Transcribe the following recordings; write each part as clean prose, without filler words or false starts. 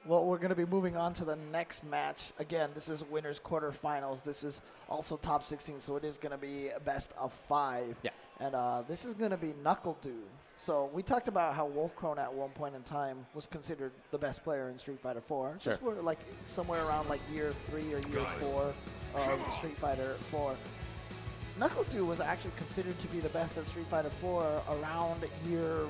Well, we're going to be moving on to the next match. Again, this is winners quarterfinals. This is also top 16, so it is going to be a best of 5. Yeah. And this is going to be NuckleDu. So we talked about how Wolfkrone at one point in time was considered the best player in Street Fighter 4. Sure. Just for like somewhere around like year 3 or year 4 of Street Fighter 4. NuckleDu was actually considered to be the best at Street Fighter 4 around year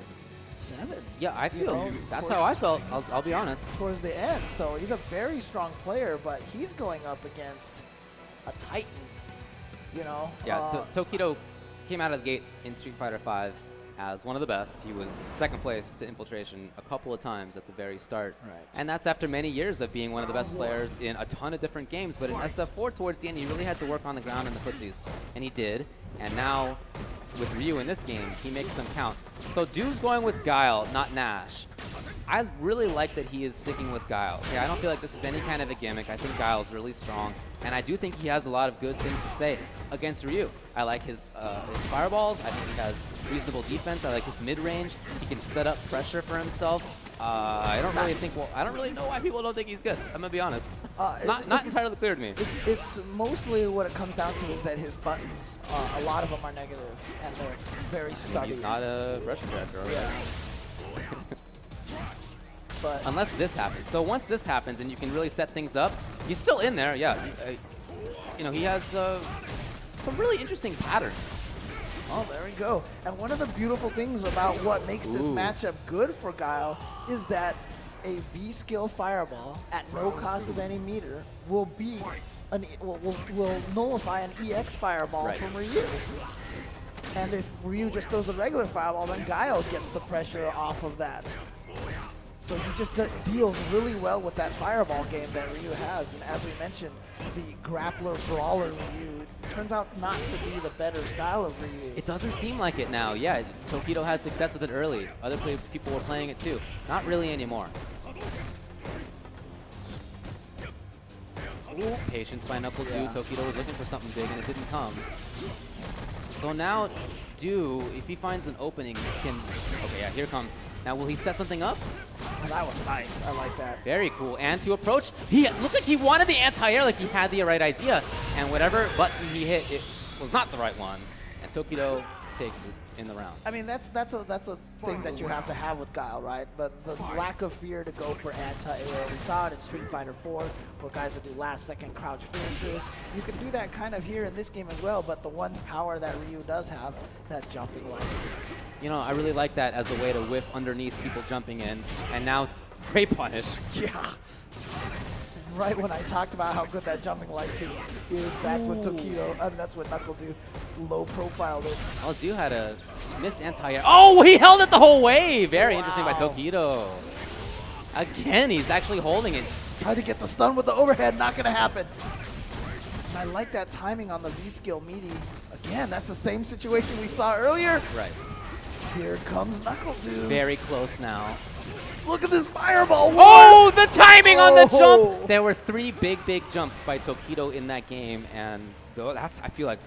7. Yeah, I feel that's towards- how I felt. I'll be honest. Towards the end. So he's a very strong player, but he's going up against a Titan, you know? Yeah, Tokido came out of the gate in Street Fighter V as one of the best. He was second place to Infiltration a couple of times at the very start. Right. And that's after many years of being one of the best players in a ton of different games. But in SF4, towards the end, he really had to work on the ground and the footsies. And he did. And now, with Ryu in this game, he makes them count. So Du's going with Guile, not Nash. I really like that he is sticking with Guile. Okay, I don't feel like this is any kind of a gimmick. I think Guile's really strong. And I do think he has a lot of good things to say against Ryu. I like his fireballs. I think he has reasonable defense. I like his mid-range. He can set up pressure for himself. I don't really think. Well, I don't really know why people don't think he's good. I'm gonna be honest. Not entirely clear to me. It's mostly what it comes down to is that his buttons, a lot of them are negative, and they're very stubby. He's not a pressure injector. Yeah. But Unless this happens. So once this happens and you can really set things up, he's still in there. Yeah. You know, he has some really interesting patterns. oh, there we go. And one of the beautiful things about what makes this matchup good for Guile is that a V-skill fireball at no cost of any meter will be will nullify an EX fireball from Ryu. And if Ryu just throws a regular fireball, then Guile gets the pressure off of that. So he just deals really well with that fireball game that Ryu has. And as we mentioned, the grappler brawler Ryu turns out not to be the better style of Ryu. It doesn't seem like it now. Yeah, Tokido had success with it early. Other people were playing it too. Not really anymore. Ooh, patience by NuckleDu. Yeah. Tokido was looking for something big and it didn't come. So now, Du, if he finds an opening, he can. Okay, yeah, here comes. Now, will he set something up? Oh, that was nice. I like that. Very cool. And to approach, he looked like he wanted the anti-air, like he had the right idea. And whatever button he hit, it was not the right one. And Tokido takes it in the round. I mean, that's a thing that you have to have with Guile, right? The lack of fear to go for anti-air. We saw it in Street Fighter 4, where guys would do last-second crouch finishes. You can do that kind of here in this game as well, but the one power that Ryu does have, that jumping line. You know, I really like that as a way to whiff underneath people jumping in. And now, great punish. Yeah. Right when I talked about how good that jumping light kick is, that's what that's what NuckleDu low profiled it. Oh, Du had a missed anti-air. Oh, he held it the whole way. Very interesting by Tokido. Again, he's actually holding it. Tried to get the stun with the overhead, not gonna happen. And I like that timing on the V-skill meaty. Again, that's the same situation we saw earlier. Right. Here comes NuckleDu. Very close now. Look at this fireball. Oh, the timing on the Oh. jump. There were 3 big jumps by Tokido in that game, and that's, I feel like,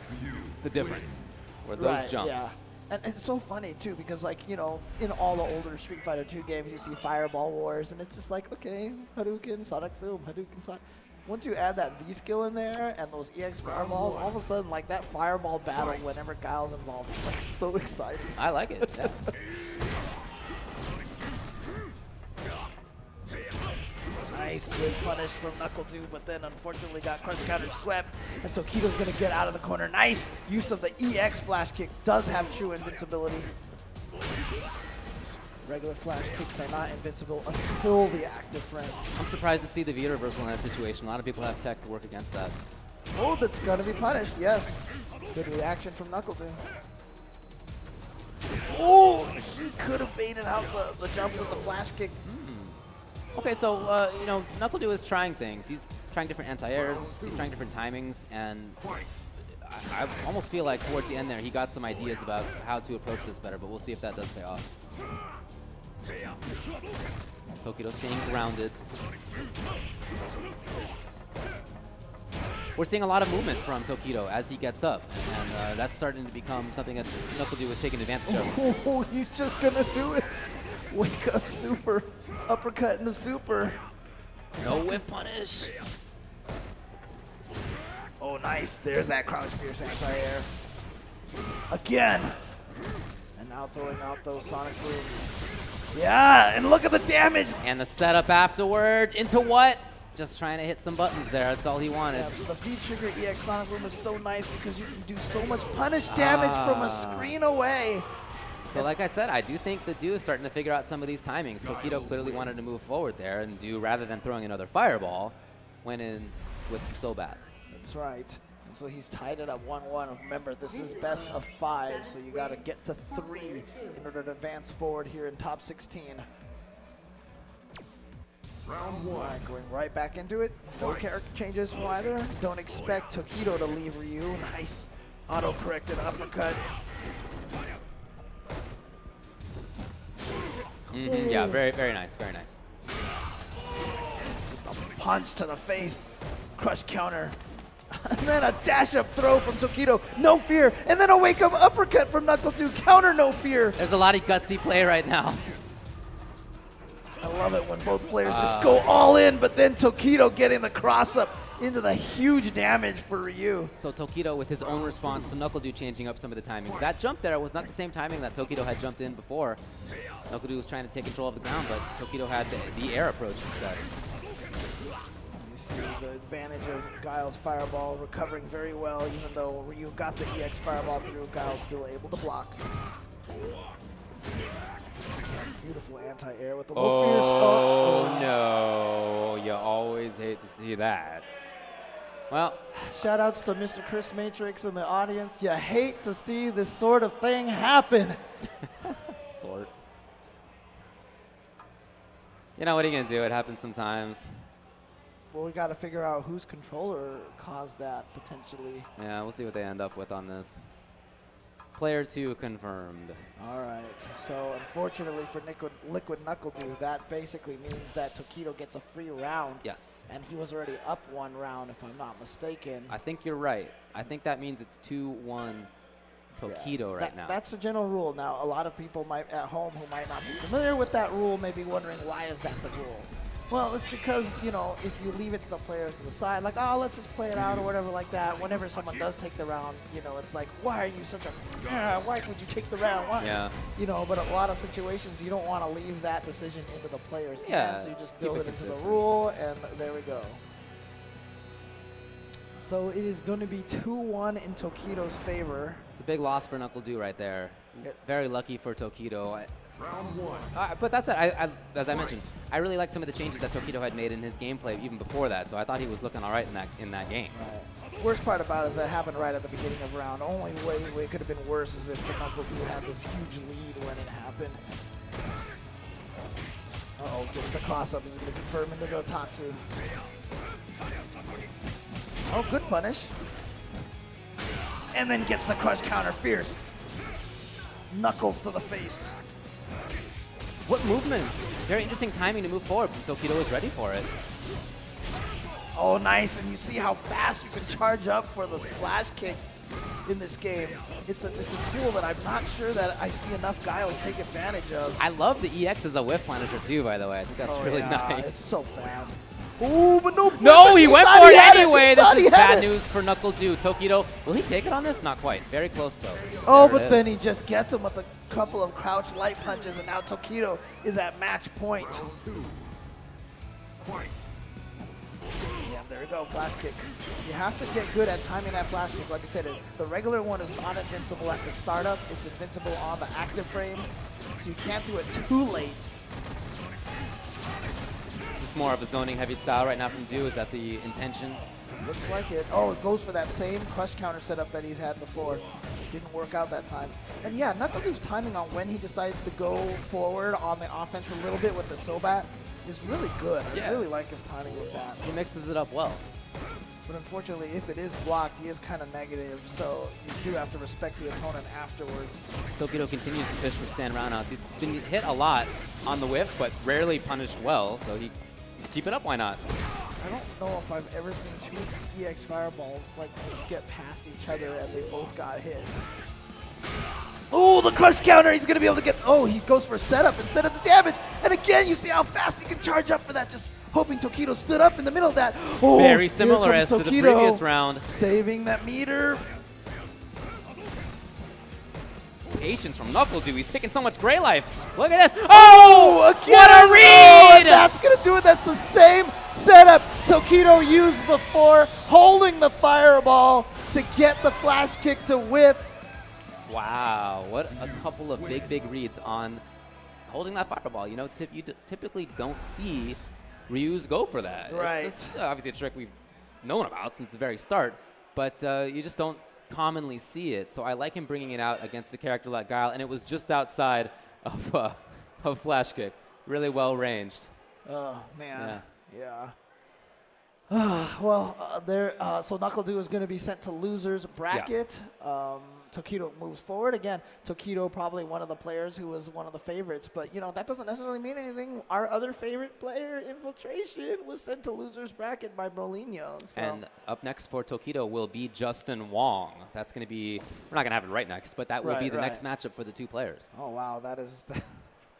the difference, were those jumps. Yeah. And it's so funny, too, because, like, you know, in all the older Street Fighter 2 games, you see Fireball Wars, and it's just like, okay, Hadouken, Sonic Boom, Hadouken, Sonic. Once you add that V-skill in there and those EX fireballs, all of a sudden, like, that fireball battle, whenever Guile's involved, it's, like, so exciting. I like it, yeah. Nice good punish from NuckleDu, but then unfortunately got crush counter swept, and so Tokido's gonna get out of the corner. Nice use of the EX flash kick, does have true invincibility. Regular flash kicks are not invincible until the active frame. I'm surprised to see the V reversal in that situation. A lot of people have tech to work against that. Oh, that's gonna be punished, yes. Good reaction from NuckleDu. Oh, he could have baited out the jump with the flash kick. Okay, so, you know, NuckleDu is trying things. He's trying different anti-airs, he's trying different timings, and I almost feel like towards the end there he got some ideas about how to approach this better, but we'll see if that does pay off. Tokido staying grounded. We're seeing a lot of movement from Tokido as he gets up, and that's starting to become something that NuckleDu was taking advantage of. Oh, he's just gonna do it. Wake up super. Uppercut in the super. No whiff punish. Oh, nice. There's that crouch fierce anti-air. Again. And now throwing out those sonic booms. Yeah, and look at the damage. And the setup afterward into what? Just trying to hit some buttons there. That's all he wanted. Yeah, the V-Trigger EX Sonic Boom is so nice because you can do so much punish damage from a screen away. So like I said, I do think the Do is starting to figure out some of these timings. Tokido clearly wanted to move forward there, and Do, rather than throwing another fireball, went in with Sobat. That's right. And so he's tied it up 1-1. Remember, this is best of 5, so you got to get to 3 in order to advance forward here in top 16. Round 1. Right, going right back into it. No character changes from either. Don't expect Tokido to leave Ryu. Nice auto-corrected uppercut. Yeah, very, very nice, very nice. Just a punch to the face. Crush counter. And then a dash-up throw from Tokido. No fear. And then a wake-up uppercut from Knuckle 2. Counter no fear. There's a lot of gutsy play right now. I love it when both players just go all in, but then Tokido getting the cross-up into the huge damage for Ryu. So Tokido with his own response to NuckleDu changing up some of the timings. That jump there was not the same timing that Tokido had jumped in before. NuckleDu was trying to take control of the ground, but Tokido had the air approach instead. You see the advantage of Guile's Fireball recovering very well, even though Ryu got the EX Fireball through, Guile's still able to block. Beautiful anti-air with the low fierce. Oh no, you always hate to see that. Well, shoutouts to Mr. Chris Matrix and the audience. You hate to see this sort of thing happen. Sort. You know, what are you going to do? It happens sometimes. Well, we got to figure out whose controller caused that, potentially. Yeah, we'll see what they end up with on this. Player 2 confirmed. All right. So, unfortunately for Liquid NuckleDu, that basically means that Tokido gets a free round. Yes. And he was already up 1 round, if I'm not mistaken. I think you're right. I think that means it's 2-1 Tokido right now. That's the general rule. Now, a lot of people might at home who might not be familiar with that rule may be wondering, why is that the rule? Well, it's because, you know, if you leave it to the players to decide, like, oh, let's just play it out or whatever like that, whenever someone does take the round, you know, it's like, why are you such a, why would you take the round? Why? Yeah. You know, but a lot of situations, you don't want to leave that decision into the players' hands, so you just build it into the rule, and there we go. So it is going to be 2-1 in Tokido's favor. It's a big loss for NuckleDu right there. Very lucky for Tokido. Round 1. But that's it. As I mentioned, I really like some of the changes that Tokido had made in his gameplay even before that. So I thought he was looking all right in that game. Right. Worst part about it is that happened right at the beginning of round. Only way it could have been worse is if the NuckleDu had this huge lead when it happened. Uh-oh, gets the cross-up. He's going to confirm into the Tatsu. Oh, good punish. And then gets the crush counter fierce. Knuckles to the face. What movement? Very interesting timing to move forward, but Tokido was ready for it. Oh, nice. And you see how fast you can charge up for the splash kick in this game. It's a tool that I'm not sure that I see enough Guiles take advantage of. I love the EX as a whiff punisher too, by the way. I think that's really nice. It's so fast. Ooh, but no, he went for it anyway. This is bad news for NuckleDu. Tokido, will he take it on this? Not quite. Very close, though. Oh, but then he just gets him with a couple of crouch light punches, and now Tokido is at match point. Yeah, there we go, flash kick. You have to get good at timing that flash kick. Like I said, the regular one is not invincible at the startup. It's invincible on the active frames, so you can't do it too late. More of a zoning heavy style right now from Do. Is that the intention? Looks like it. Oh, it goes for that same crush counter setup that he's had before. Didn't work out that time. And yeah, NuckleDu's timing on when he decides to go forward on the offense a little bit with the Sobat is really good. I really like his timing with that. He mixes it up well. But unfortunately, if it is blocked, he is kind of negative, so you do have to respect the opponent afterwards. Tokido continues to fish for stand roundhouse. He's been hit a lot on the whiff, but rarely punished well, so he keep it up, why not? I don't know if I've ever seen 2 EX Fireballs like get past each other and they both got hit. Oh, the crush counter. He's going to be able to get... Oh, he goes for setup instead of the damage. And again, you see how fast he can charge up for that. Just hoping Tokido stood up in the middle of that. Oh, very similar as to the previous round. Saving that meter. Patience from NuckleDu. He's taking so much gray life. Look at this. Oh, again. What a read! Oh, and that's going to do it. That's the same setup Tokido used before, holding the fireball to get the flash kick to whip. Wow, what a couple of big reads on holding that fireball. You know, you typically don't see Ryu's go for that. Right. It's obviously a trick we've known about since the very start, but you just don't commonly see it. So I like him bringing it out against a character like Guile, and it was just outside of flash kick. Really well ranged. Oh, man. Yeah. Well, so NuckleDu is going to be sent to losers bracket. Yeah. Tokido moves forward. Again, Tokido probably one of the players who was one of the favorites, but you know that doesn't necessarily mean anything. Our other favorite player, Infiltration, was sent to losers bracket by Brolinho. So. And up next for Tokido will be Justin Wong. That's going to be, we're not going to have it right next, but that will be the next matchup for the two players. Oh, wow. That is...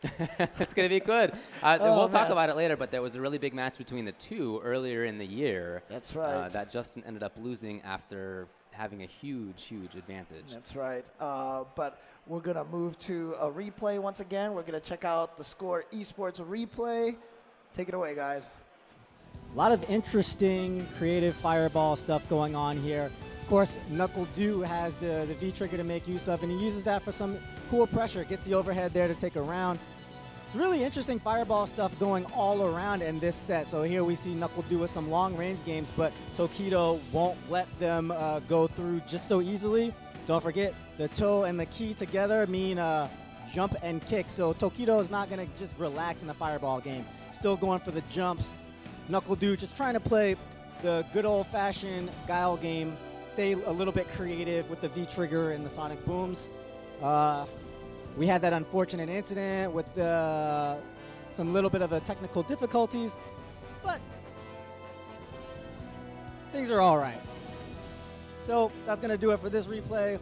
It's going to be good. We'll talk about it later, but there was a really big match between the two earlier in the year. That's right. That Justin ended up losing after having a huge advantage. That's right. But we're going to move to a replay once again. We're going to check out the Score Esports replay. Take it away, guys. A lot of interesting, creative fireball stuff going on here. Of course, NuckleDu has the V-trigger to make use of, and he uses that for some cool pressure. Gets the overhead there to take a round. It's really interesting fireball stuff going all around in this set. So here we see NuckleDu with some long-range games, but Tokido won't let them go through just so easily. Don't forget, the toe and the key together mean jump and kick. So Tokido is not going to just relax in the fireball game. Still going for the jumps. NuckleDu just trying to play the good old-fashioned Guile game. Stay a little bit creative with the V-trigger and the sonic booms. We had that unfortunate incident with some little bit of a technical difficulties, but things are all right. So that's going to do it for this replay.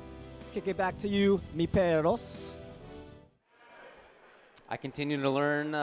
Kick it back to you, mi perros. I continue to learn